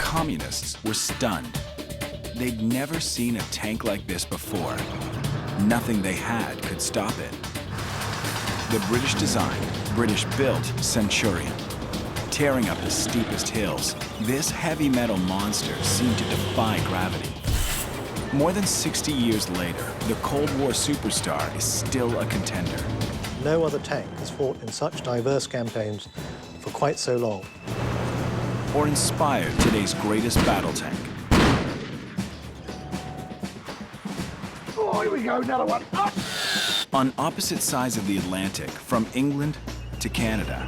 communists were stunned. They'd never seen a tank like this before. Nothing they had could stop it. The British-designed, British-built Centurion. Tearing up the steepest hills, this heavy metal monster seemed to defy gravity. More than 60 years later, the Cold War superstar is still a contender. No other tank has fought in such diverse campaigns for quite so long. Or inspired today's greatest battle tank. Oh, here we go, another one. Ah! On opposite sides of the Atlantic, from England to Canada,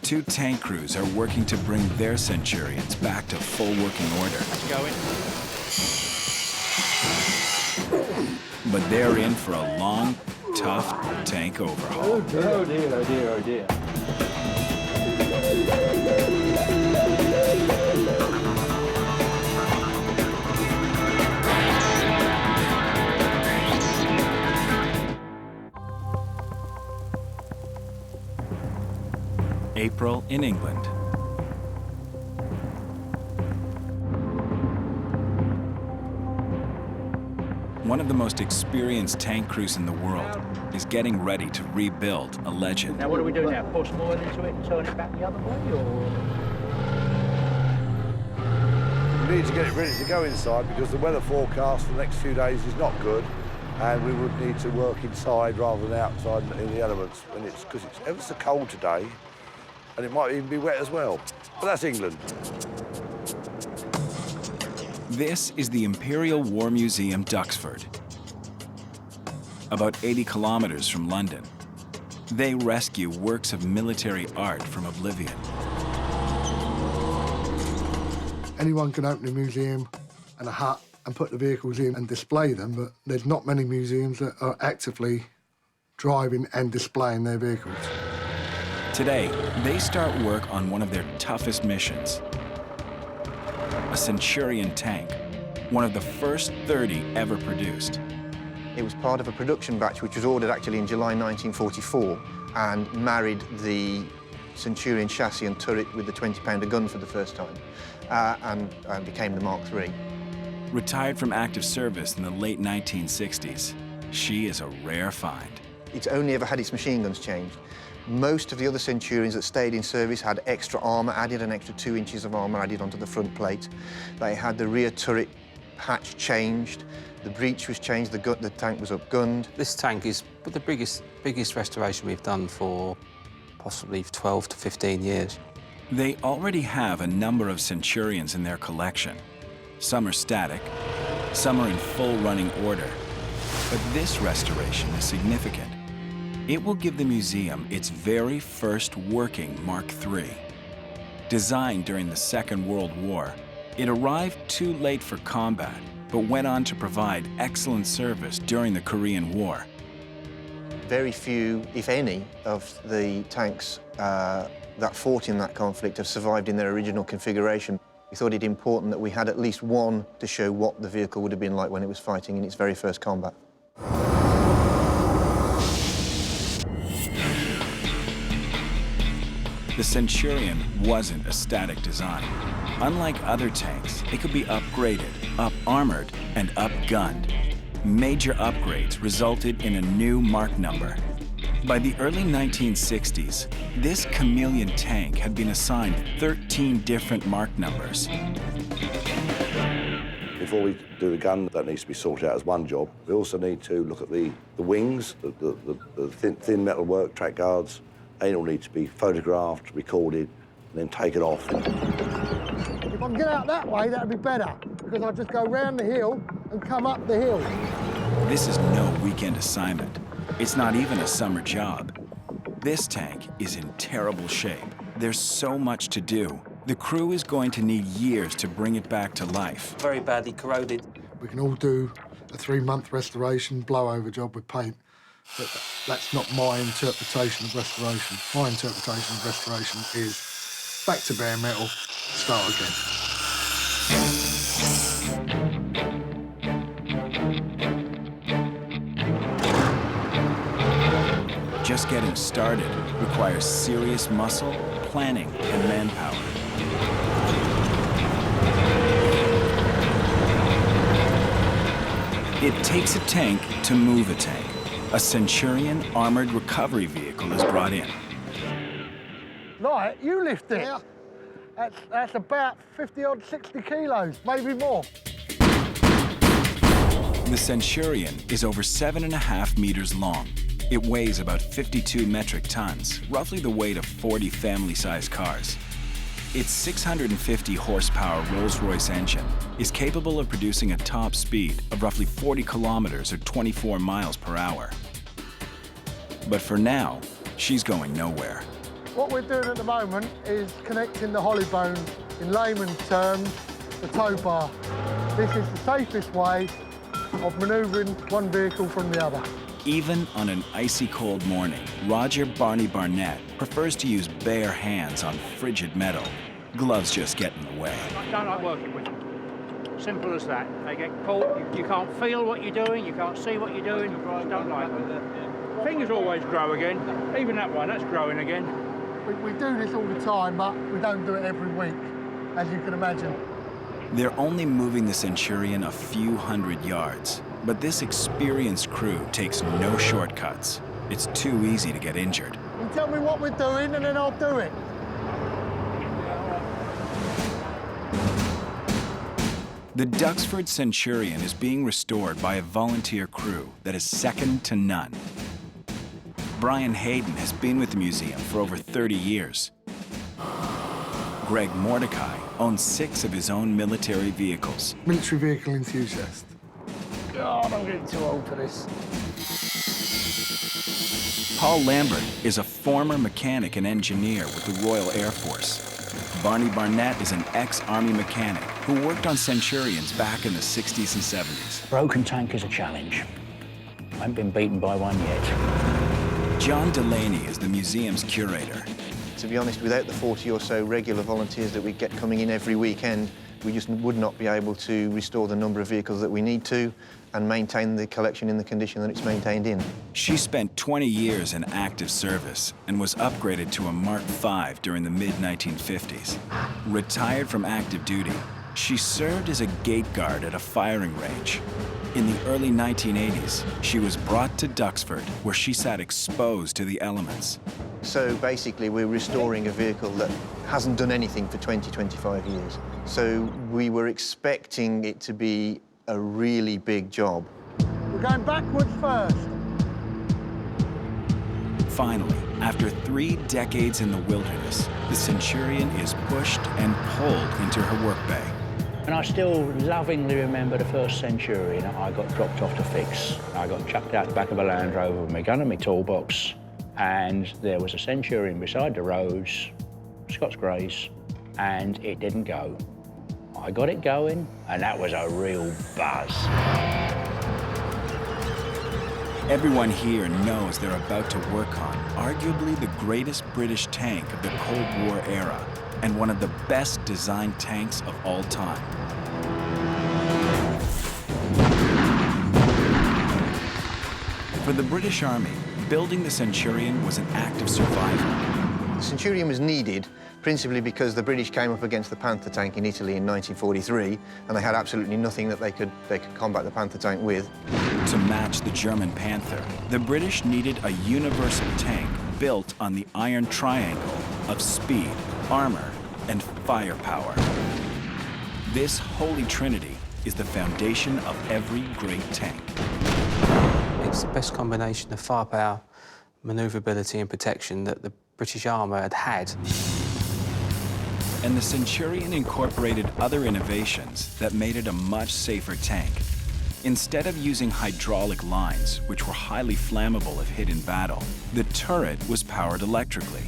two tank crews are working to bring their Centurions back to full working order. But they're in for a long, tough tank overhaul. Oh dear, oh dear, oh dear, oh dear. April in England. One of the most experienced tank crews in the world is getting ready to rebuild a legend. Now what do we do now? Pour some oil into it and turn it back the other way, or...? We need to get it ready to go inside because the weather forecast for the next few days is not good, and we would need to work inside rather than outside in the elements. And it's because it's ever so cold today, and it might even be wet as well. But that's England. This is the Imperial War Museum Duxford, about 80 kilometers from London. They rescue works of military art from oblivion. Anyone can open a museum and a hut and put the vehicles in and display them, but there's not many museums that are actively driving and displaying their vehicles. Today, they start work on one of their toughest missions. A Centurion tank, one of the first 30 ever produced. It was part of a production batch which was ordered actually in July 1944 and married the Centurion chassis and turret with the 20-pounder gun for the first time and became the Mark III. Retired from active service in the late 1960s, she is a rare find. It's only ever had its machine guns changed. Most of the other Centurions that stayed in service had extra armour added, an extra 2 inches of armour added onto the front plate. They had the rear turret hatch changed, the breech was changed, the tank was upgunned. This tank is the biggest restoration we've done for possibly 12 to 15 years. They already have a number of Centurions in their collection. Some are static, some are in full running order. But this restoration is significant. It will give the museum its very first working Mark III. Designed during the Second World War, it arrived too late for combat, but went on to provide excellent service during the Korean War. Very few, if any, of the tanks that fought in that conflict have survived in their original configuration. We thought it important that we had at least one to show what the vehicle would have been like when it was fighting in its very first combat. The Centurion wasn't a static design. Unlike other tanks, it could be upgraded, up-armored, and up-gunned. Major upgrades resulted in a new mark number. By the early 1960s, this chameleon tank had been assigned 13 different mark numbers. Before we do the gun, that needs to be sorted out as one job. We also need to look at the wings, the thin metal work, track guards. They all need to be photographed, recorded, and then taken off. If I can get out that way, that'd be better, because I'll just go round the hill and come up the hill. This is no weekend assignment. It's not even a summer job. This tank is in terrible shape. There's so much to do. The crew is going to need years to bring it back to life. Very badly corroded. We can all do a 3-month restoration blowover job with paint, but that's not my interpretation of restoration. My interpretation of restoration is back to bare metal, start again. Just getting started requires serious muscle, planning, and manpower. It takes a tank to move a tank. A Centurion armored recovery vehicle is brought in. Right, you lift it. Yeah. That's about 50-odd, 60 kilos, maybe more. The Centurion is over 7.5 meters long. It weighs about 52 metric tons, roughly the weight of 40 family-sized cars. Its 650 horsepower Rolls-Royce engine is capable of producing a top speed of roughly 40 kilometers or 24 miles per hour. But for now, she's going nowhere. What we're doing at the moment is connecting the holly bone, in layman's terms, the tow bar. This is the safest way of manoeuvring one vehicle from the other. Even on an icy cold morning, Roger Barney Barnett prefers to use bare hands on frigid metal. Gloves just get in the way. I don't like working with them. Simple as that. They get caught, you can't feel what you're doing, you can't see what you're doing, you just don't like them. Fingers always grow again. Even that one, that's growing again. We do this all the time, but we don't do it every week, as you can imagine. They're only moving the Centurion a few hundred yards, but this experienced crew takes no shortcuts. It's too easy to get injured. You tell me what we're doing, and then I'll do it. The Duxford Centurion is being restored by a volunteer crew that is second to none. Brian Hayden has been with the museum for over 30 years. Greg Mordecai owns 6 of his own military vehicles. Military vehicle enthusiast. God, I'm getting too old for this. Paul Lambert is a former mechanic and engineer with the Royal Air Force. Barney Barnett is an ex-Army mechanic who worked on Centurions back in the 60s and 70s. Broken tank is a challenge. I haven't been beaten by one yet. John Delaney is the museum's curator. To be honest, without the 40 or so regular volunteers that we get coming in every weekend, we just would not be able to restore the number of vehicles that we need to and maintain the collection in the condition that it's maintained in. She spent 20 years in active service and was upgraded to a Mark V during the mid-1950s. Retired from active duty, she served as a gate guard at a firing range. In the early 1980s, she was brought to Duxford, where she sat exposed to the elements. So basically, we're restoring a vehicle that hasn't done anything for 20, 25 years. So we were expecting it to be a really big job. We're going backwards first. Finally, after 3 decades in the wilderness, the Centurion is pushed and pulled into her work bay. And I still lovingly remember the first Centurion I got dropped off to fix. I got chucked out the back of a Land Rover with my gun and my toolbox, and there was a Centurion beside the roads, Scots Greys, and it didn't go. I got it going, and that was a real buzz. Everyone here knows they're about to work on arguably the greatest British tank of the Cold War era, and one of the best designed tanks of all time. For the British Army, building the Centurion was an act of survival. The Centurion was needed principally because the British came up against the Panther tank in Italy in 1943, and they had absolutely nothing that they could combat the Panther tank with. To match the German Panther, the British needed a universal tank built on the iron triangle of speed, armor, and firepower. This holy trinity is the foundation of every great tank. It's the best combination of firepower, manoeuvrability and protection that the British armour had had. And the Centurion incorporated other innovations that made it a much safer tank. Instead of using hydraulic lines, which were highly flammable if hit in battle, the turret was powered electrically.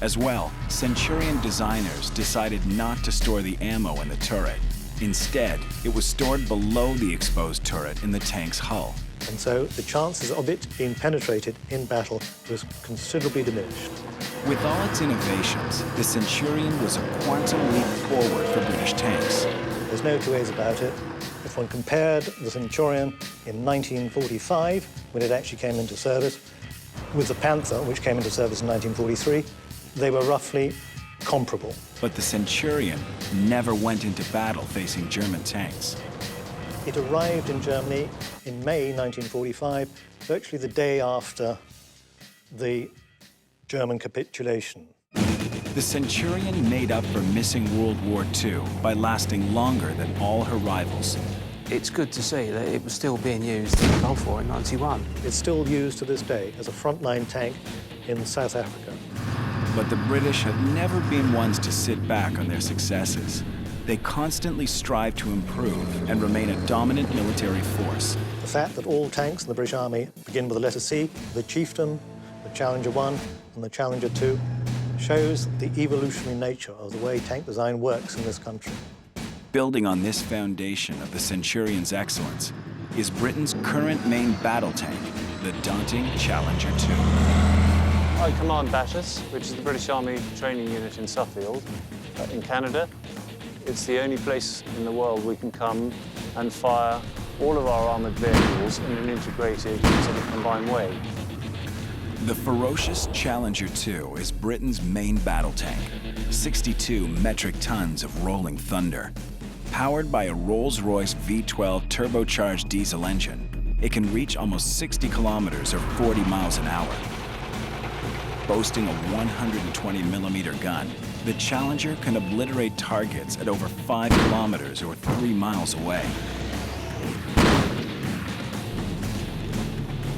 As well, Centurion designers decided not to store the ammo in the turret. Instead, it was stored below the exposed turret in the tank's hull. And so the chances of it being penetrated in battle was considerably diminished. With all its innovations, the Centurion was a quantum leap forward for British tanks. There's no two ways about it. If one compared the Centurion in 1945, when it actually came into service, with the Panther, which came into service in 1943, they were roughly comparable. But the Centurion never went into battle facing German tanks. It arrived in Germany in May 1945, virtually the day after the German capitulation. The Centurion made up for missing World War II by lasting longer than all her rivals. It's good to see that it was still being used in the Gulf War in '91. It's still used to this day as a frontline tank in South Africa. But the British have never been ones to sit back on their successes. They constantly strive to improve and remain a dominant military force. The fact that all tanks in the British Army begin with the letter C, the Chieftain, the Challenger 1 and the Challenger 2, shows the evolutionary nature of the way tank design works in this country. Building on this foundation of the Centurion's excellence is Britain's current main battle tank, the daunting Challenger 2. I command Batters, which is the British Army training unit in Suffield, in Canada. It's the only place in the world we can come and fire all of our armoured vehicles in an integrated sort of combined way. The ferocious Challenger 2 is Britain's main battle tank, 62 metric tons of rolling thunder. Powered by a Rolls-Royce V12 turbocharged diesel engine, it can reach almost 60 kilometers or 40 miles an hour. Boasting a 120mm gun, the Challenger can obliterate targets at over 5 kilometers or 3 miles away.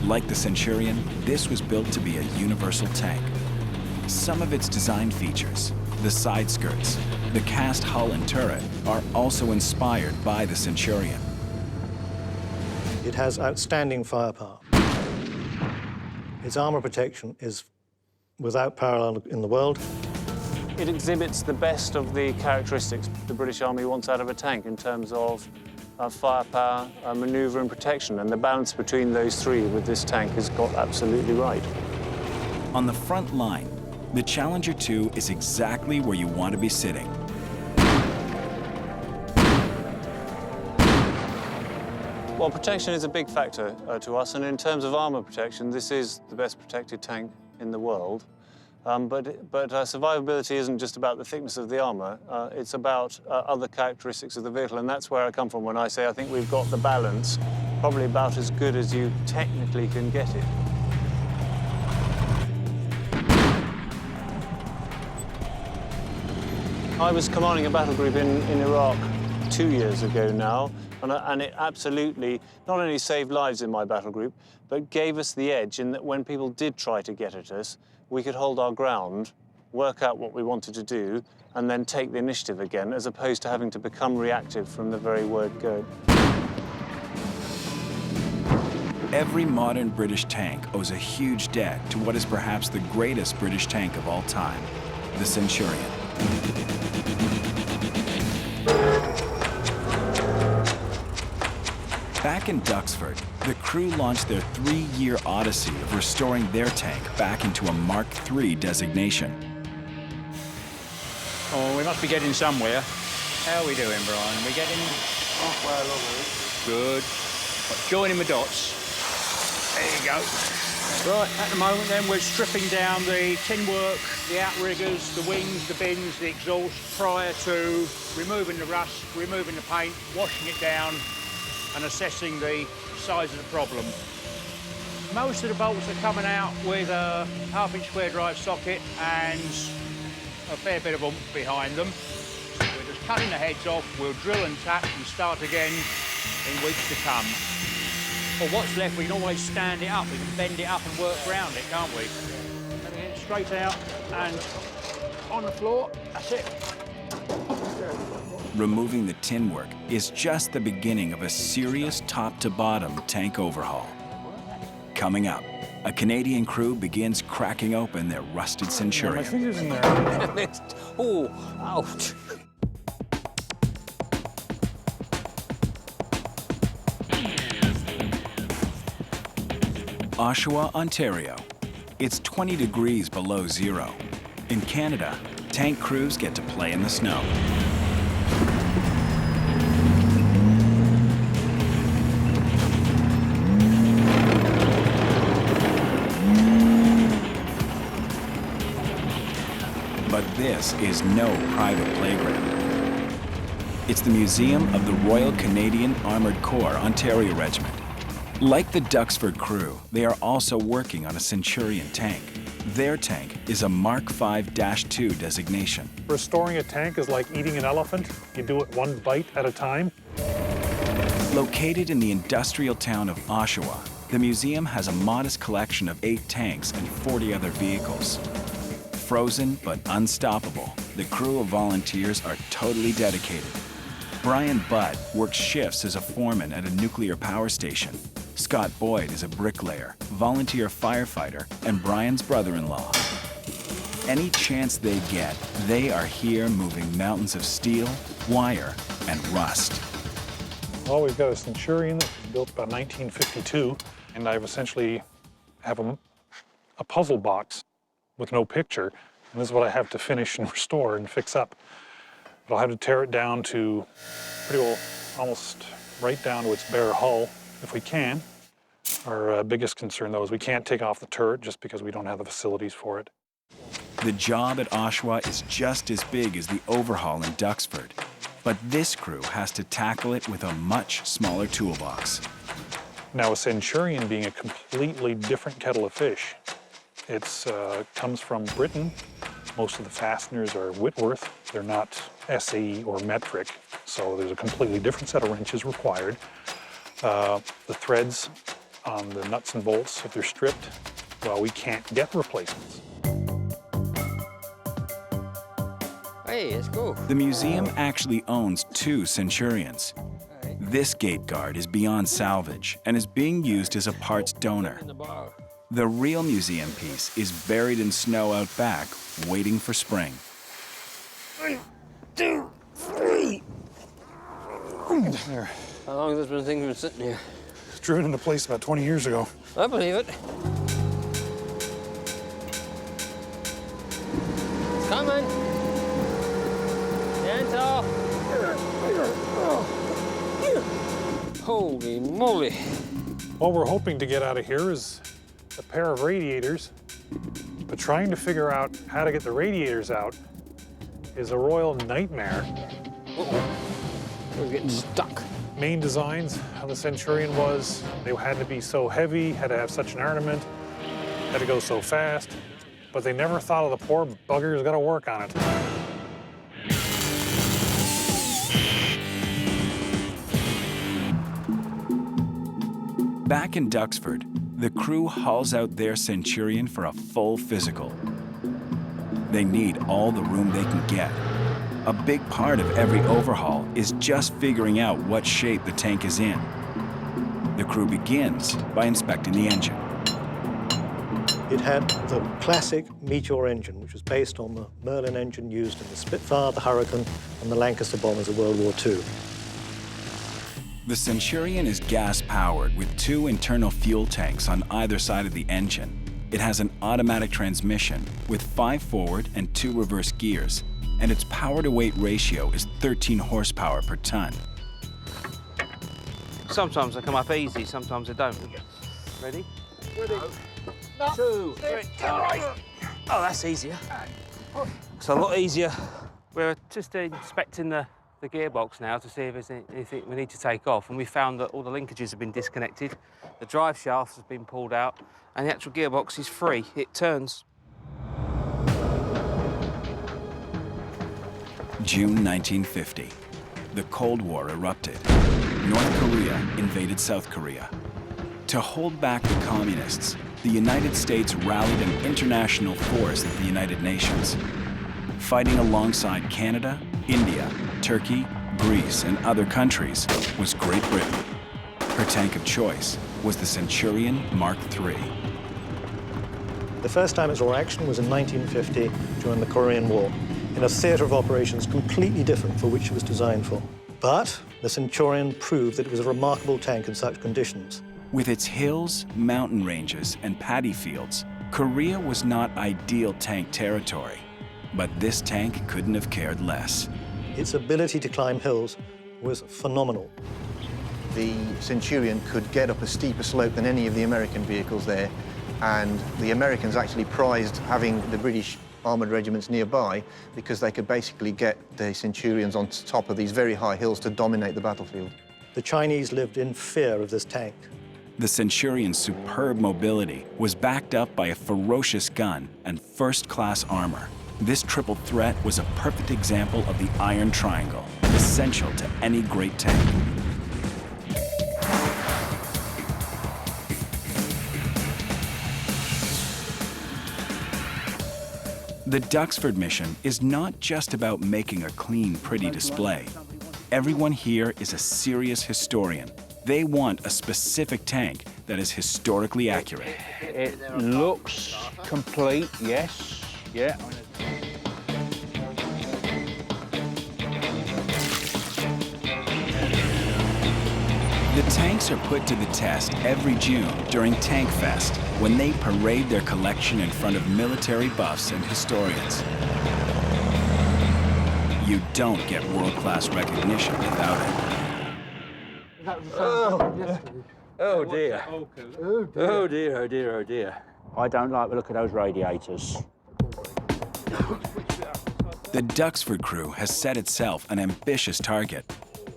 Like the Centurion, this was built to be a universal tank. Some of its design features, the side skirts, the cast hull and turret, are also inspired by the Centurion. It has outstanding firepower. Its armour protection is without parallel in the world. It exhibits the best of the characteristics the British Army wants out of a tank in terms of firepower, manoeuvre and protection, and the balance between those three with this tank is got absolutely right. On the front line, the Challenger 2 is exactly where you want to be sitting. Well, protection is a big factor to us, and in terms of armour protection, this is the best protected tank in the world. But survivability isn't just about the thickness of the armour, it's about other characteristics of the vehicle, and that's where I come from when I say I think we've got the balance, probably about as good as you technically can get it. I was commanding a battle group in Iraq 2 years ago now, and it absolutely not only saved lives in my battle group, but gave us the edge in that when people did try to get at us, we could hold our ground, work out what we wanted to do, and then take the initiative again, as opposed to having to become reactive from the very word go. Every modern British tank owes a huge debt to what is perhaps the greatest British tank of all time, the Centurion. Back in Duxford, the crew launched their 3-year odyssey of restoring their tank back into a Mark III designation. Oh, we must be getting somewhere. How are we doing, Brian? We getting Halfway along with it. good. Joining the dots. There you go. Right, at the moment then, we're stripping down the tin work, the outriggers, the wings, the bins, the exhaust, prior to removing the rust, removing the paint, washing it down, and assessing the size of the problem. Most of the bolts are coming out with a 1/2-inch square drive socket and a fair bit of oomph behind them. We're just cutting the heads off, we'll drill and tap and start again in weeks to come. For what's left, we can always stand it up, we can bend it up and work around it, can't we? And then straight out and on the floor, that's it. Removing the tin work is just the beginning of a serious top-to-bottom tank overhaul. Coming up, a Canadian crew begins cracking open their rusted Centurion. My fingers in there. Oh, ouch. Oshawa, Ontario. It's 20 degrees below zero. In Canada, tank crews get to play in the snow. But this is no private playground. It's the museum of the Royal Canadian Armoured Corps Ontario Regiment. Like the Duxford crew, they are also working on a Centurion tank. Their tank is a Mark 5-2 designation. Restoring a tank is like eating an elephant. You do it one bite at a time. Located in the industrial town of Oshawa, the museum has a modest collection of 8 tanks and 40 other vehicles. Frozen but unstoppable, the crew of volunteers are totally dedicated. Brian Budd works shifts as a foreman at a nuclear power station. Scott Boyd is a bricklayer, volunteer firefighter, and Brian's brother-in-law. Any chance they get, they are here moving mountains of steel, wire, and rust. Well, we've got a Centurion that was built about 1952, and I've essentially have a puzzle box with no picture, and this is what I have to finish and restore and fix up. But I'll have to tear it down to pretty well almost right down to its bare hull if we can. Our biggest concern, though, is we can't take off the turret just because we don't have the facilities for it. The job at Oshawa is just as big as the Overhaul in Duxford, but this crew has to tackle it with a much smaller toolbox. Now, a Centurion being a completely different kettle of fish. It comes from Britain. Most of the fasteners are Whitworth. They're not SE or metric, so there's a completely different set of wrenches required. The threads on the nuts and bolts, if they're stripped, well, we can't get replacements. Hey, let's go. The museum actually owns 2 Centurions. This gate guard is beyond salvage and is being used as a parts donor. The real museum piece is buried in snow out back, waiting for spring. 1, 2, 3. There. How long has this thing been sitting here? It's driven into place about 20 years ago. I believe it. It's coming. Gentle. Holy moly. What we're hoping to get out of here is a pair of radiators, but trying to figure out how to get the radiators out is a royal nightmare. We're getting stuck. Main designs of the Centurion was they had to be so heavy, had to have such an armament, had to go so fast, but they never thought of the poor buggers got to work on it. Back in Duxford, the crew hauls out their Centurion for a full physical. They need all the room they can get. A big part of every overhaul is just figuring out what shape the tank is in. The crew begins by inspecting the engine. It had the classic Meteor engine, which was based on the Merlin engine used in the Spitfire, the Hurricane, and the Lancaster bombers of World War II. The Centurion is gas-powered with 2 internal fuel tanks on either side of the engine. It has an automatic transmission with 5 forward and 2 reverse gears, and its power-to-weight ratio is 13 horsepower per ton. Sometimes they come up easy, sometimes they don't. Ready? Ready. 2, 3. Oh, that's easier. It's a lot easier. We're just inspecting the gearbox now to see if there's anything we need to take off, and we found that all the linkages have been disconnected, the drive shaft has been pulled out, and the actual gearbox is free. It turns. June 1950. The Cold War erupted. North Korea invaded South Korea. To hold back the communists, the United States rallied an international force at the United Nations. Fighting alongside Canada, India, Turkey, Greece, and other countries was Great Britain. Her tank of choice was the Centurion Mark III. The first time it saw action was in 1950 during the Korean War, in a theatre of operations completely different for which it was designed for. But the Centurion proved that it was a remarkable tank in such conditions. With its hills, mountain ranges, and paddy fields, Korea was not ideal tank territory. But this tank couldn't have cared less. Its ability to climb hills was phenomenal. The Centurion could get up a steeper slope than any of the American vehicles there, And the Americans actually prized having the British armoured regiments nearby because they could basically get the Centurions on top of these very high hills to dominate the battlefield. The Chinese lived in fear of this tank. The Centurion's superb mobility was backed up by a ferocious gun and first-class armor. This triple threat was a perfect example of the Iron Triangle, essential to any great tank. The Duxford mission is not just about making a clean, pretty display. Everyone here is a serious historian. They want a specific tank that is historically accurate. It looks complete, yes. Yeah. The tanks are put to the test every June during Tankfest, when they parade their collection in front of military buffs and historians. You don't get world-class recognition without it. Oh dear. Oh dear, oh dear, oh dear. I don't like the look of those radiators. The Duxford crew has set itself an ambitious target.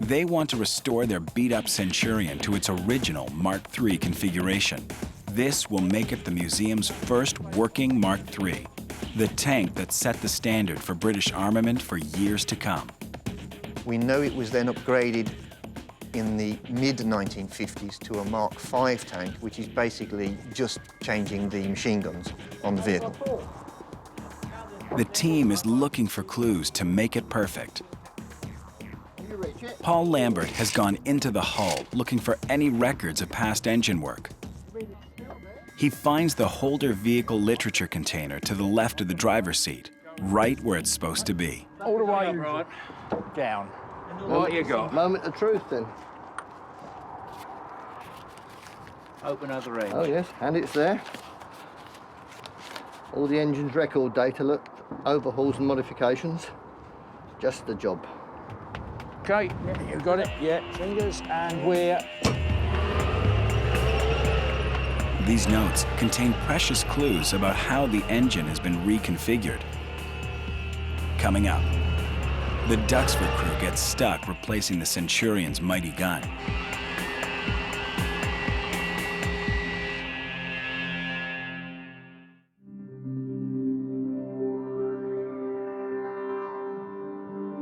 They want to restore their beat-up Centurion to its original Mark III configuration. This will make it the museum's first working Mark III, the tank that set the standard for British armament for years to come. We know it was then upgraded in the mid-1950s to a Mark V tank, which is basically just changing the machine guns on the vehicle. The team is looking for clues to make it perfect. Paul Lambert has gone into the hull looking for any records of past engine work. He finds the Holder vehicle literature container to the left of the driver's seat, right where it's supposed to be. All the way right down. What you got? Moment of truth, then. Open other end. Oh, yes, and it's there. All the engine's record data, look, overhauls and modifications. Just the job. Okay, you got it, yeah, fingers, and we're... These notes contain precious clues about how the engine has been reconfigured. Coming up, the Duxford crew gets stuck replacing the Centurion's mighty gun.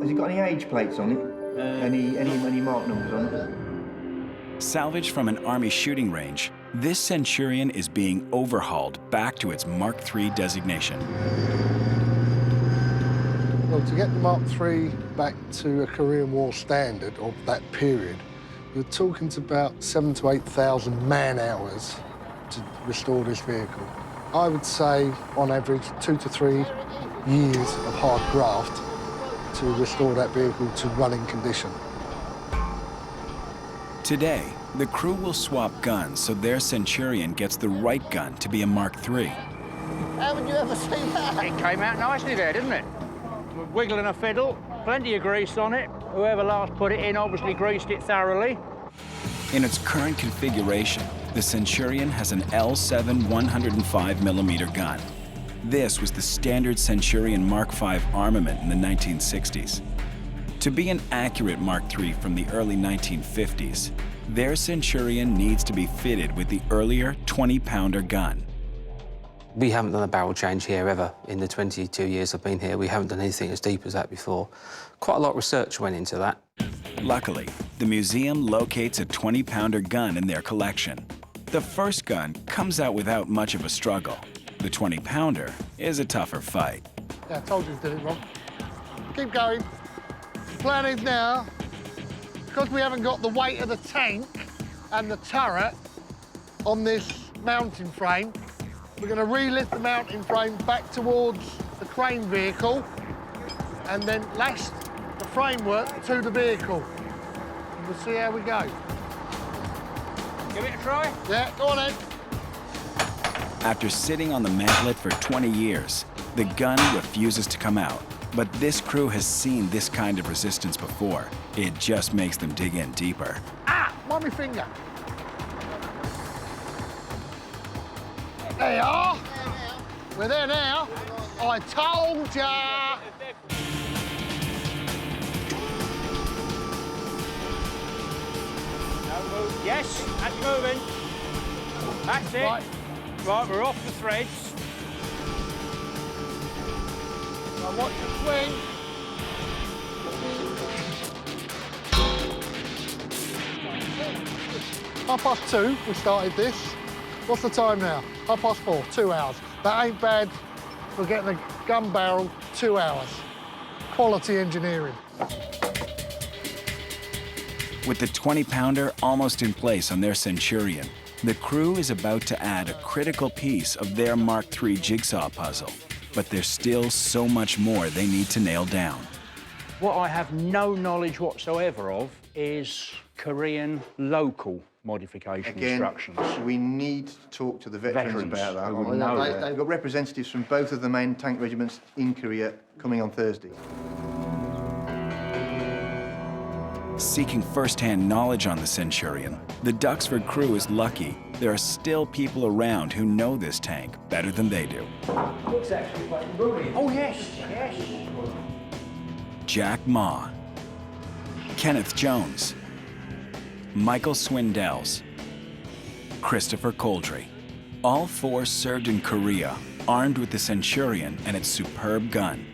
Has it got any age plates on it? Any mark numbers on it? Salvaged from an army shooting range, this Centurion is being overhauled back to its Mark III designation. Well, to get the Mark III back to a Korean War standard of that period, you're talking to about 7,000 to 8,000 man-hours to restore this vehicle. I would say, on average, 2 to 3 years of hard graft to restore that vehicle to running condition. Today, the crew will swap guns so their Centurion gets the right gun to be a Mark III. How would you ever see that? It came out nicely there, didn't it? Wiggling a fiddle, plenty of grease on it. Whoever last put it in obviously greased it thoroughly. In its current configuration, the Centurion has an L7 105mm gun. This was the standard Centurion Mark V armament in the 1960s. To be an accurate Mark III from the early 1950s, their Centurion needs to be fitted with the earlier 20-pounder gun. We haven't done a barrel change here ever in the 22 years I've been here. We haven't done anything as deep as that before. Quite a lot of research went into that. Luckily, the museum locates a 20-pounder gun in their collection. The first gun comes out without much of a struggle. The 20-pounder is a tougher fight. Yeah, I told you to do it wrong. Keep going. The plan is now, because we haven't got the weight of the tank and the turret on this mounting frame, we're going to relift the mounting frame back towards the crane vehicle and then lash the framework to the vehicle. And we'll see how we go. Give it a try. Yeah, go on then. After sitting on the mantlet for 20 years, the gun refuses to come out. But this crew has seen this kind of resistance before. It just makes them dig in deeper. Ah, my finger. There you are. We're there now. I told ya. Yes, that's moving. That's it. Right, we're off the threads. Now watch the swing. "2:30, we started this. What's the time now? 4:30, 2 hours. That ain't bad for getting a gun barrel 2 hours. Quality engineering. With the 20-pounder almost in place on their Centurion, the crew is about to add a critical piece of their Mark III jigsaw puzzle. But there's still so much more they need to nail down. What I have no knowledge whatsoever of is Korean local modification instructions. We need to talk to the veterans about that. who would know that. They've got representatives from both of the main tank regiments in Korea coming on Thursday. Seeking first-hand knowledge on the Centurion, the Duxford crew is lucky there are still people around who know this tank better than they do. Looks actually quite brilliant. Oh, yes, yes. Jack Ma, Kenneth Jones, Michael Swindells, Christopher Coldry. All four served in Korea, armed with the Centurion and its superb gun.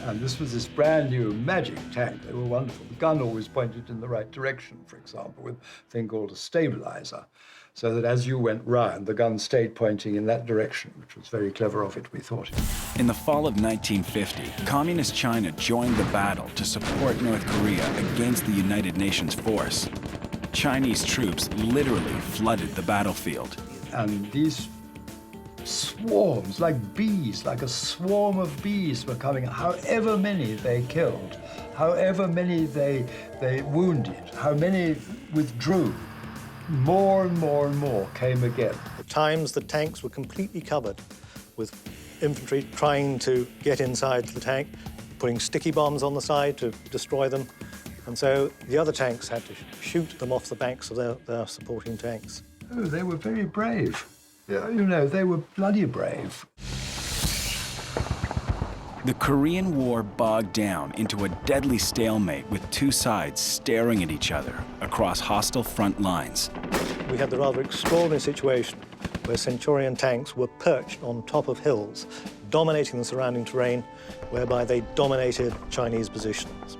And this was this brand new magic tank. They were wonderful. The gun always pointed in the right direction, for example, with a thing called a stabilizer, so that as you went round, the gun stayed pointing in that direction, which was very clever of it, we thought. In the fall of 1950, Communist China joined the battle to support North Korea against the United Nations force. Chinese troops literally flooded the battlefield. And these swarms, like bees, like a swarm of bees were coming, however many they killed, however many they wounded, how many withdrew, more and more and more came again. At times, the tanks were completely covered with infantry trying to get inside the tank, putting sticky bombs on the side to destroy them. And so the other tanks had to shoot them off the banks of their supporting tanks. Oh, they were very brave. Yeah, you know, they were bloody brave. The Korean War bogged down into a deadly stalemate with two sides staring at each other across hostile front lines. We had the rather extraordinary situation where Centurion tanks were perched on top of hills, dominating the surrounding terrain, whereby they dominated Chinese positions.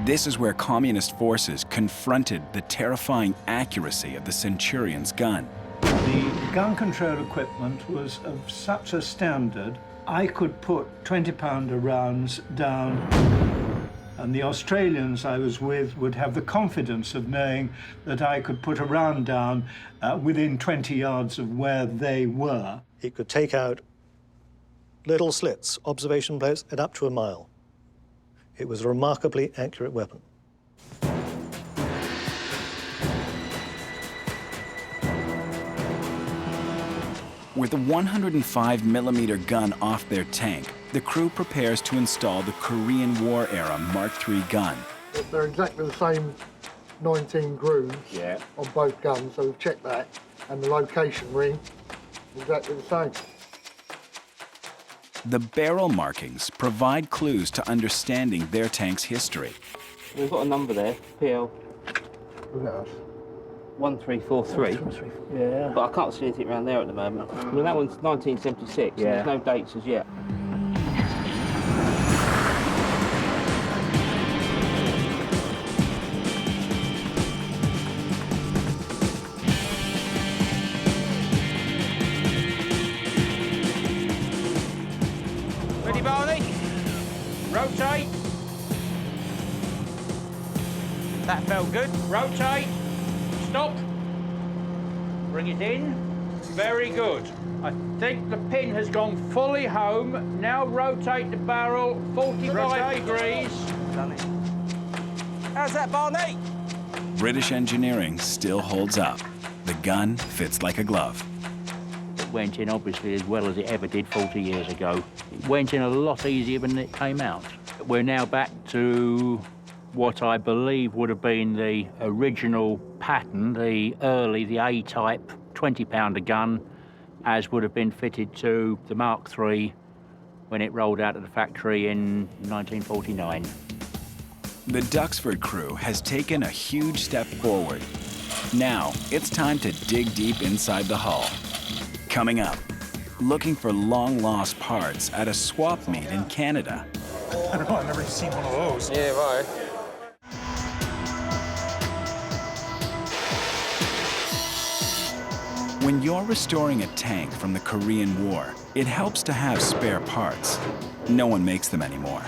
This is where communist forces confronted the terrifying accuracy of the Centurion's gun. The gun control equipment was of such a standard, I could put 20-pounder rounds down, and the Australians I was with would have the confidence of knowing that I could put a round down within 20 yards of where they were. It could take out little slits, observation posts, at up to a mile. It was a remarkably accurate weapon. With a 105mm gun off their tank, the crew prepares to install the Korean War-era Mark III gun. They're exactly the same 19 grooves on both guns, so we've checked that. And the location ring is exactly the same. The barrel markings provide clues to understanding their tank's history. We've got a number there, PL. Look at us. 1343. Yeah. But I can't see anything around there at the moment. I mean, that one's 1976, and there's no dates as yet. Ready, Barney? Rotate. That felt good. Rotate. Stop. Bring it in. Very good. I think the pin has gone fully home. Now rotate the barrel 45 degrees. Done it. How's that, Barney? British engineering still holds up. The gun fits like a glove. It went in, obviously, as well as it ever did 40 years ago. It went in a lot easier than it came out. We're now back to what I believe would have been the original pattern, the A-type 20-pounder gun, as would have been fitted to the Mark III when it rolled out of the factory in 1949. The Duxford crew has taken a huge step forward. Now, it's time to dig deep inside the hull. Coming up, looking for long-lost parts at a swap meet in Canada. I don't know, I've never seen one of those. Yeah, right. When you're restoring a tank from the Korean War, it helps to have spare parts. No one makes them anymore.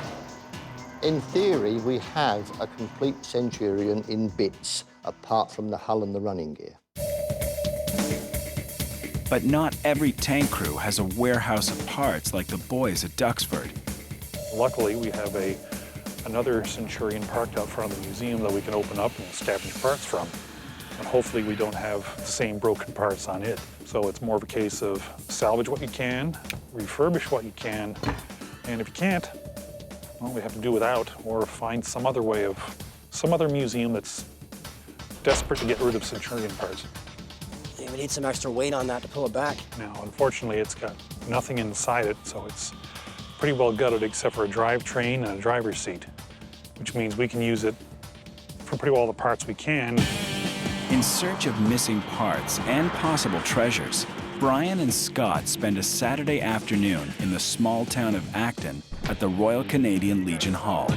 In theory, we have a complete Centurion in bits, apart from the hull and the running gear. But not every tank crew has a warehouse of parts like the boys at Duxford. Luckily, we have another Centurion parked out front of the museum that we can open up and scavenge parts from. And hopefully we don't have the same broken parts on it. So it's more of a case of salvage what you can, refurbish what you can, and if you can't, well, we have to do without or find some other way of, some other museum that's desperate to get rid of Centurion parts. Yeah, we need some extra weight on that to pull it back. Now, unfortunately, it's got nothing inside it, so it's pretty well gutted except for a drivetrain and a driver's seat, which means we can use it for pretty well the parts we can. In search of missing parts and possible treasures, Brian and Scott spend a Saturday afternoon in the small town of Acton at the Royal Canadian Legion Hall.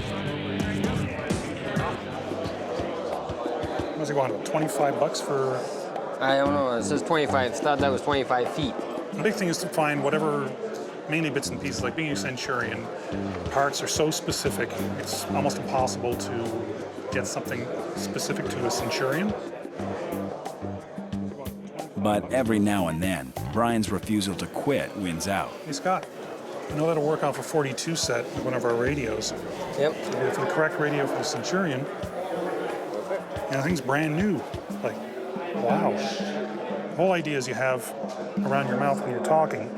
What's it going, 25 bucks for? I don't know, it says 25, I thought that was 25 feet. The big thing is to find whatever, mainly bits and pieces, like being a Centurion, parts are so specific, it's almost impossible to get something specific to a Centurion. But every now and then, Brian's refusal to quit wins out. Hey, Scott, I know that'll work off a 42 set with one of our radios. Yep. So for the correct radio for the Centurion, and the thing's brand new. Like, wow. The whole idea is you have around your mouth when you're talking,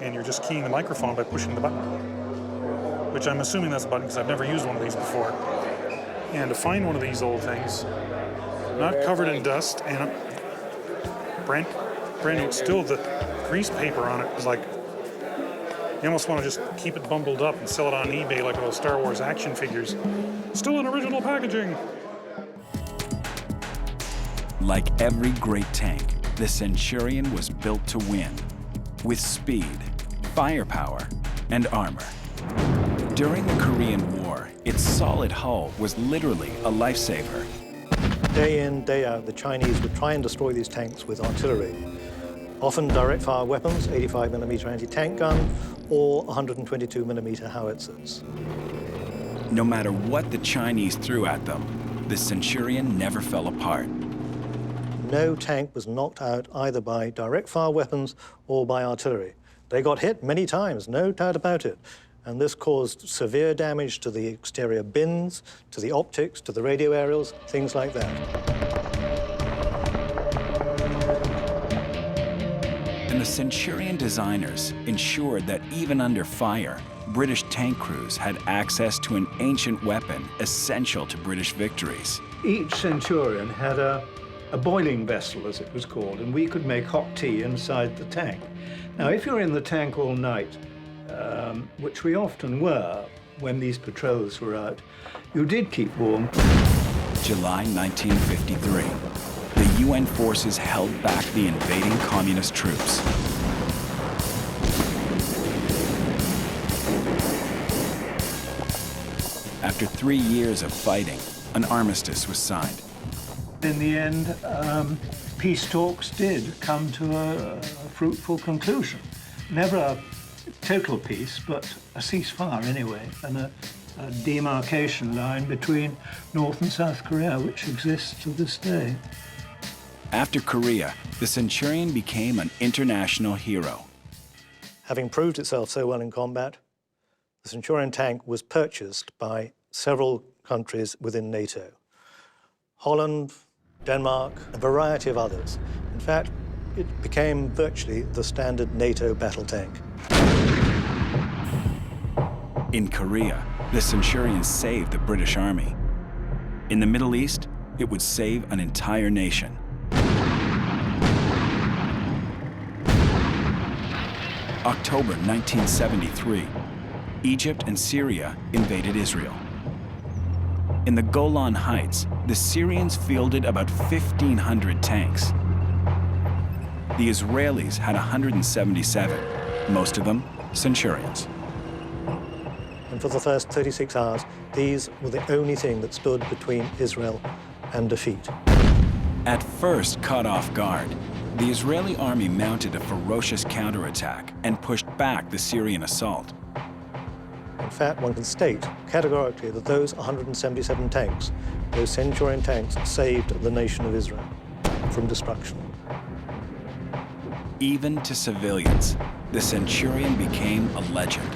and you're just keying the microphone by pushing the button, which I'm assuming that's a button because I've never used one of these before. And to find one of these old things, not covered in dust, and brand new, still the grease paper on it is like, you almost want to just keep it bundled up and sell it on eBay like those Star Wars action figures. Still in original packaging. Like every great tank, the Centurion was built to win, with speed, firepower, and armor. During the Korean War, its solid hull was literally a lifesaver. Day in, day out, the Chinese would try and destroy these tanks with artillery. Often direct fire weapons, 85mm anti-tank gun, or 122mm howitzers. No matter what the Chinese threw at them, the Centurion never fell apart. No tank was knocked out either by direct fire weapons or by artillery. They got hit many times, no doubt about it. And this caused severe damage to the exterior bins, to the optics, to the radio aerials, things like that. And the Centurion designers ensured that even under fire, British tank crews had access to an ancient weapon essential to British victories. Each Centurion had a boiling vessel, as it was called, and we could make hot tea inside the tank. Now, if you're in the tank all night, which we often were when these patrols were out, you did keep warm. July 1953. The UN forces held back the invading communist troops. After 3 years of fighting, an armistice was signed. In the end, peace talks did come to a fruitful conclusion. Never a total peace, but a ceasefire anyway, and a demarcation line between North and South Korea, which exists to this day. After Korea, the Centurion became an international hero. Having proved itself so well in combat, the Centurion tank was purchased by several countries within NATO. Holland, Denmark, a variety of others. In fact, it became virtually the standard NATO battle tank. In Korea, the Centurion saved the British Army. In the Middle East, it would save an entire nation. October 1973, Egypt and Syria invaded Israel. In the Golan Heights, the Syrians fielded about 1,500 tanks. The Israelis had 177, most of them Centurions. And for the first 36 hours, these were the only thing that stood between Israel and defeat. At first caught off guard, the Israeli army mounted a ferocious counterattack and pushed back the Syrian assault. In fact, one can state categorically that those 177 tanks, those Centurion tanks, saved the nation of Israel from destruction. Even to civilians, the Centurion became a legend.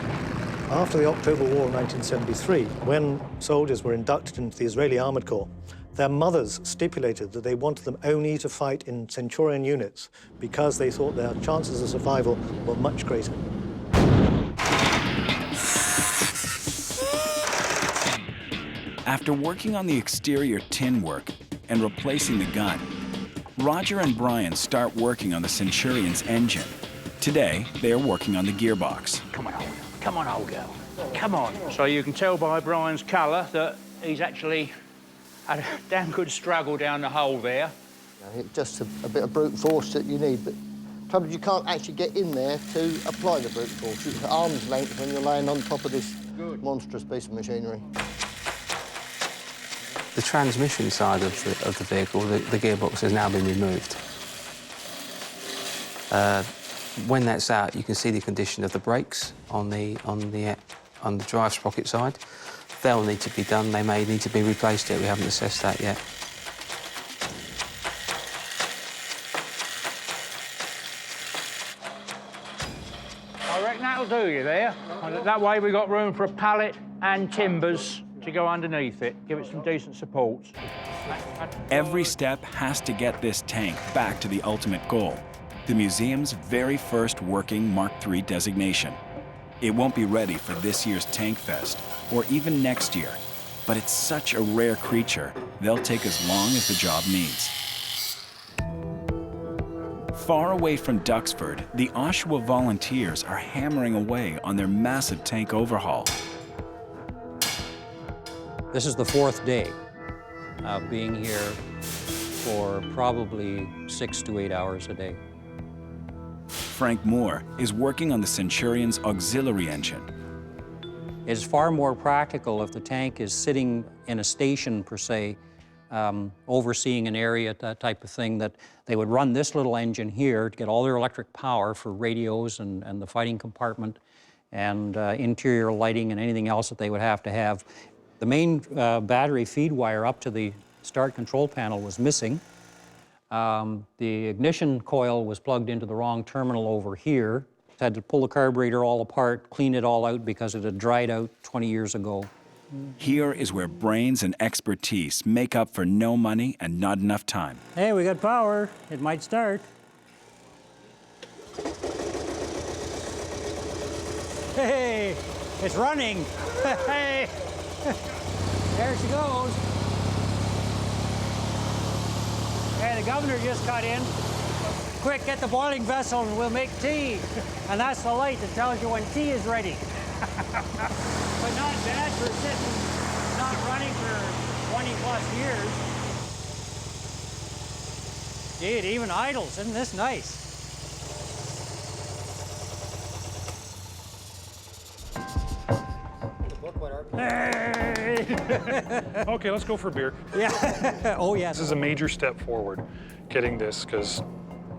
After the October War of 1973, when soldiers were inducted into the Israeli Armored Corps, their mothers stipulated that they wanted them only to fight in Centurion units because they thought their chances of survival were much greater. After working on the exterior tin work and replacing the gun, Roger and Brian start working on the Centurion's engine. Today, they are working on the gearbox. Come on, old girl. Come on. So you can tell by Brian's colour that he's actually had a damn good struggle down the hole there. It's just a bit of brute force that you need, but the trouble is you can't actually get in there to apply the brute force. It's at arm's length when you're laying on top of this monstrous piece of machinery. The transmission side of the vehicle, the gearbox, has now been removed. When that's out, you can see the condition of the brakes on the drive sprocket side. They'll need to be done. They may need to be replaced yet. We haven't assessed that yet. I reckon that'll do you there. That way we've got room for a pallet and timbers to go underneath it. Give it some decent supports. Every step has to get this tank back to the ultimate goal, the museum's very first working Mark III designation. It won't be ready for this year's Tankfest or even next year, but it's such a rare creature, they'll take as long as the job needs. Far away from Duxford, the Oshawa volunteers are hammering away on their massive tank overhaul. This is the fourth day of being here for probably 6 to 8 hours a day. Frank Moore is working on the Centurion's auxiliary engine. It's far more practical if the tank is sitting in a station, per se, overseeing an area, that type of thing, that they would run this little engine here to get all their electric power for radios and the fighting compartment and interior lighting and anything else that they would have to have. The main battery feed wire up to the start control panel was missing. The ignition coil was plugged into the wrong terminal over here. Had to pull the carburetor all apart, clean it all out because it had dried out 20 years ago. Here is where brains and expertise make up for no money and not enough time. Hey, we got power. It might start. Hey, it's running. Hey, there she goes. Hey, the governor just cut in. Quick, get the boiling vessel and we'll make tea. And that's the light that tells you when tea is ready. But not bad for sitting, not running for 20+ years. Gee, it even idles. Isn't this nice? Hey! Okay, let's go for a beer. Yeah. Oh, yes. This is a major step forward, getting this, because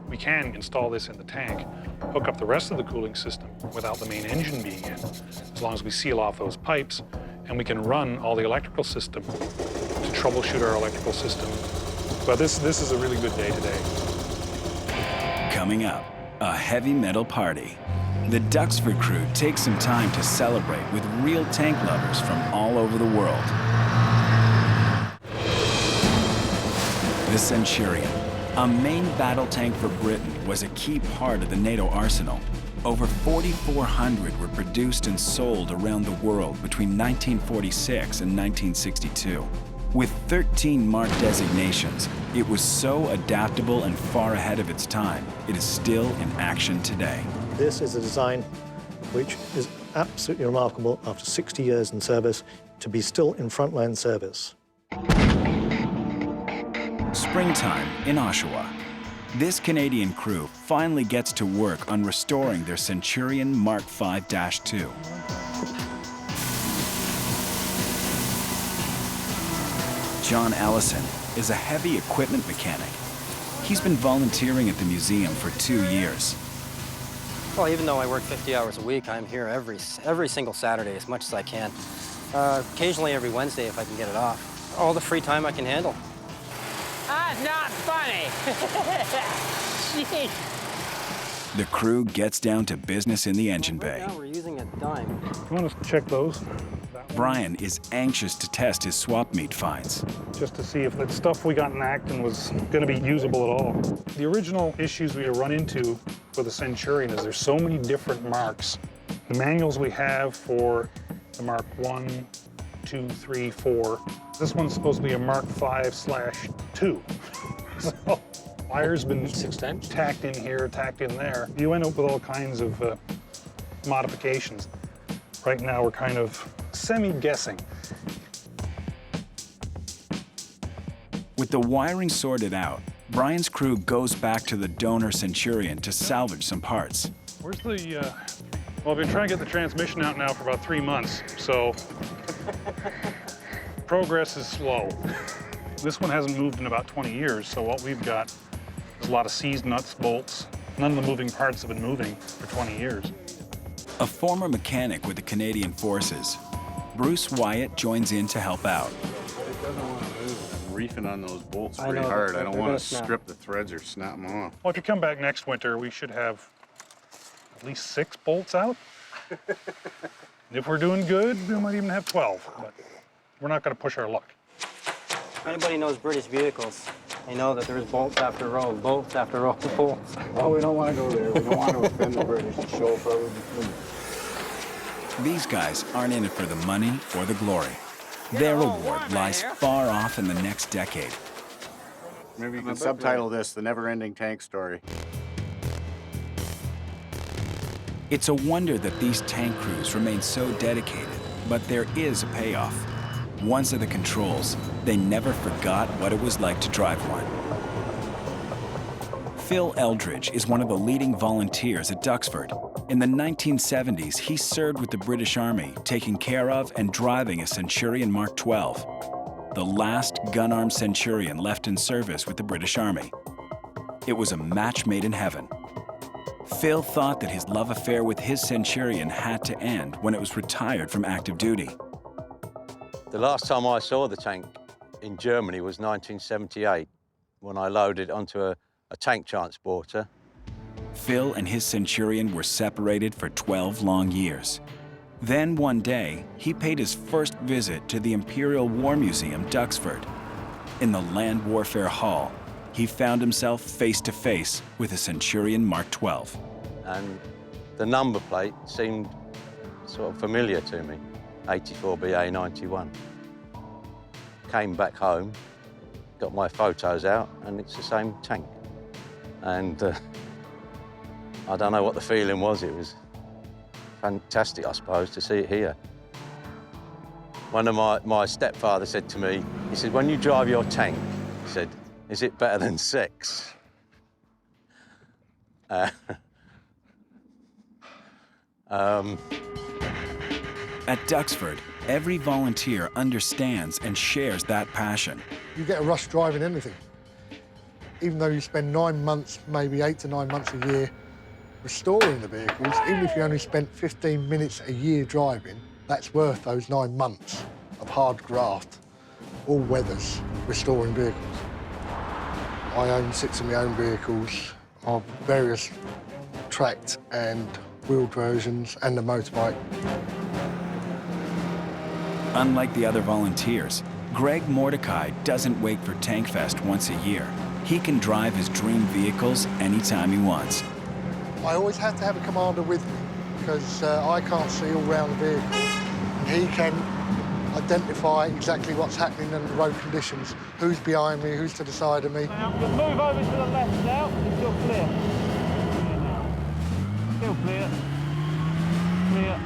we can install this in the tank, hook up the rest of the cooling system without the main engine being in, as long as we seal off those pipes, and we can run all the electrical system to troubleshoot our electrical system. But this is a really good day today. Coming up, a heavy metal party. The Duxford crew takes some time to celebrate with real tank lovers from all over the world. The Centurion, a main battle tank for Britain, was a key part of the NATO arsenal. Over 4,400 were produced and sold around the world between 1946 and 1962. With 13 Mark designations, it was so adaptable and far ahead of its time, it is still in action today. This is a design which is absolutely remarkable after 60 years in service to be still in frontline service. Springtime in Oshawa. This Canadian crew finally gets to work on restoring their Centurion Mark V-2. John Allison is a heavy equipment mechanic. He's been volunteering at the museum for 2 years. Well, even though I work 50 hours a week, I'm here every single Saturday as much as I can. Occasionally every Wednesday if I can get it off. All the free time I can handle. That's not funny. The crew gets down to business in the engine bay. Right now we're using a dime. You want to check those? Brian is anxious to test his swap meet finds. Just to see if the stuff we got in Acton was going to be usable at all. The original issues we run into with the Centurion is there's so many different marks. The manuals we have for the Mark 1, 2, 3, 4. This one's supposed to be a Mark 5/2. So wire's been tacked in here, tacked in there. You end up with all kinds of modifications. Right now we're kind of semi-guessing. With the wiring sorted out, Brian's crew goes back to the donor Centurion to salvage some parts. Where's the, well, I've been trying to get the transmission out now for about 3 months, so progress is slow. This one hasn't moved in about 20 years, so what we've got is a lot of seized nuts, bolts. None of the moving parts have been moving for 20 years. A former mechanic with the Canadian Forces, Bruce Wyatt joins in to help out. It doesn't want to move. I'm reefing on those bolts pretty hard. I don't want to strip the threads or snap them off. Well, if you come back next winter, we should have at least 6 bolts out. If we're doing good, we might even have 12, but we're not going to push our luck. If anybody knows British vehicles, they know that there's bolts after row, bolts after row of bolts. Well, we don't want to go there. We don't want to offend the British and show up over the fleet. These guys aren't in it for the money or the glory. Their reward lies far off in the next decade. Maybe you can subtitle this, The Never-Ending Tank Story. It's a wonder that these tank crews remain so dedicated, but there is a payoff. Once at the controls, they never forgot what it was like to drive one. Phil Eldridge is one of the leading volunteers at Duxford. In the 1970s, he served with the British Army, taking care of and driving a Centurion Mark 12, the last gun-armed Centurion left in service with the British Army. It was a match made in heaven. Phil thought that his love affair with his Centurion had to end when it was retired from active duty. The last time I saw the tank in Germany was 1978, when I loaded onto a tank transporter. Phil and his Centurion were separated for 12 long years. Then one day, he paid his first visit to the Imperial War Museum Duxford. In the Land Warfare Hall, he found himself face to face with a Centurion Mark 12. And the number plate seemed sort of familiar to me, 84BA91. Came back home, got my photos out, and it's the same tank. And I don't know what the feeling was. It was fantastic, I suppose, to see it here. One of my stepfather said to me, he said, when you drive your tank, he said, is it better than 6? At Duxford, every volunteer understands and shares that passion. You get a rush driving anything. Even though you spend 9 months, maybe 8 to 9 months a year restoring the vehicles, even if you only spent 15 minutes a year driving, that's worth those 9 months of hard graft, all weathers, restoring vehicles. I own 6 of my own vehicles of various tracked and wheeled versions and the motorbike. Unlike the other volunteers, Greg Mordecai doesn't wait for Tankfest once a year. He can drive his dream vehicles anytime he wants. I always have to have a commander with me because I can't see all round the vehicle. And he can identify exactly what's happening in the road conditions, who's behind me, who's to the side of me. Just move over to the left now, if you're clear. Still clear. Clear.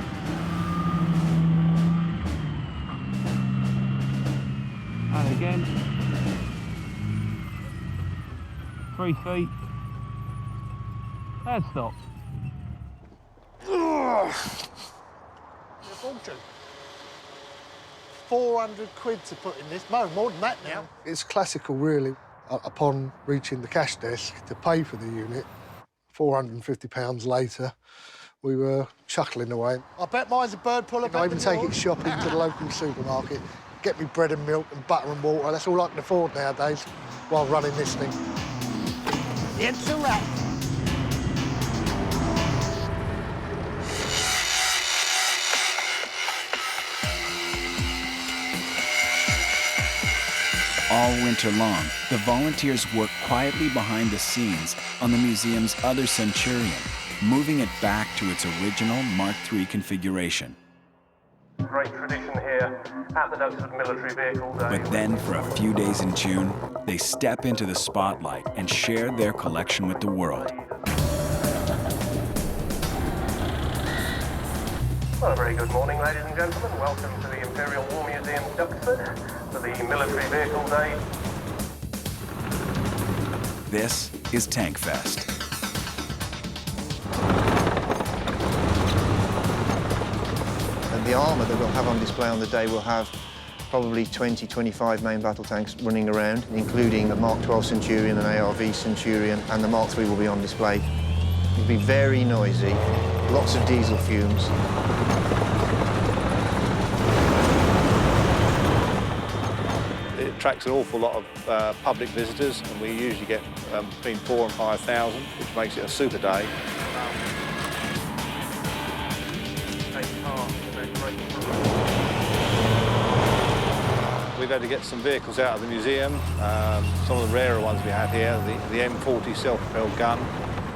And again. 3 feet. And stop. Fortune. 400 quid to put in this. No, more than that now. It's classical, really. Upon reaching the cash desk to pay for the unit, £450 later, we were chuckling away. I bet mine's a bird puller. I even take it shopping to the local supermarket, get me bread and milk and butter and water. That's all I can afford nowadays while running this thing. It's a wrap. All winter long, the volunteers work quietly behind the scenes on the museum's other Centurion, moving it back to its original Mark III configuration. Great tradition here at the Duxford Military Vehicle Day. But then, for a few days in June, they step into the spotlight and share their collection with the world. Well, a very good morning, ladies and gentlemen. Welcome to the Imperial War Museum Duxford for the Military Vehicle Day. This is Tankfest. And the armour that we'll have on display on the day will have probably 20, 25 main battle tanks running around, including a Mark 12 Centurion, an ARV Centurion, and the Mark III will be on display. It'll be very noisy, lots of diesel fumes. It attracts an awful lot of public visitors, and we usually get between 4,000 and 5,000, which makes it a super day. We've had to get some vehicles out of the museum. Some of the rarer ones we have here, the M40 self-propelled gun,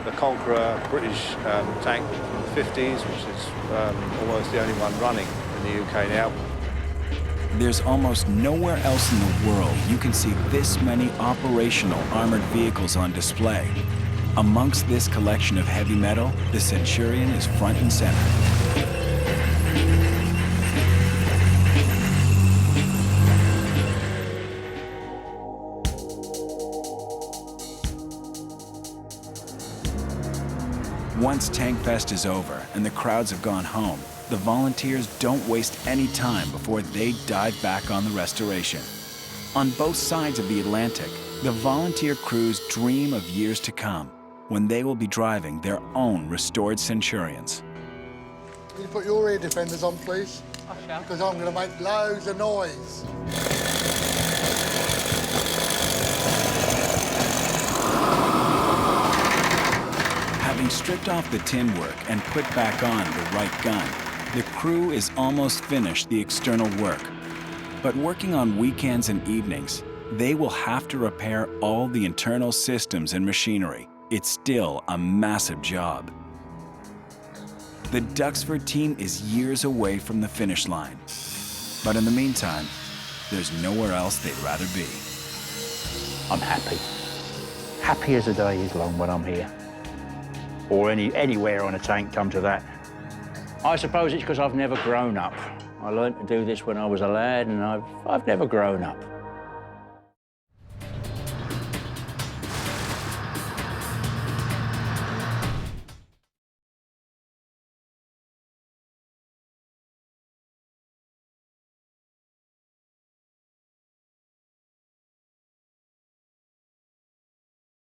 the Conqueror British tank from the 50s, which is almost the only one running in the UK now. There's almost nowhere else in the world you can see this many operational armored vehicles on display. Amongst this collection of heavy metal, the Centurion is front and center. Once Tankfest is over and the crowds have gone home, the volunteers don't waste any time before they dive back on the restoration. On both sides of the Atlantic, the volunteer crews dream of years to come, when they will be driving their own restored Centurions. Can you put your ear defenders on, please? I shall. Because I'm going to make loads of noise. Having stripped off the tin work and put back on the right gun, the crew is almost finished the external work. But working on weekends and evenings, they will have to repair all the internal systems and machinery. It's still a massive job. The Duxford team is years away from the finish line. But in the meantime, there's nowhere else they'd rather be. I'm happy. Happy as the day is long when I'm here. Or anywhere on a tank, come to that. I suppose it's because I've never grown up. I learned to do this when I was a lad, and I've never grown up.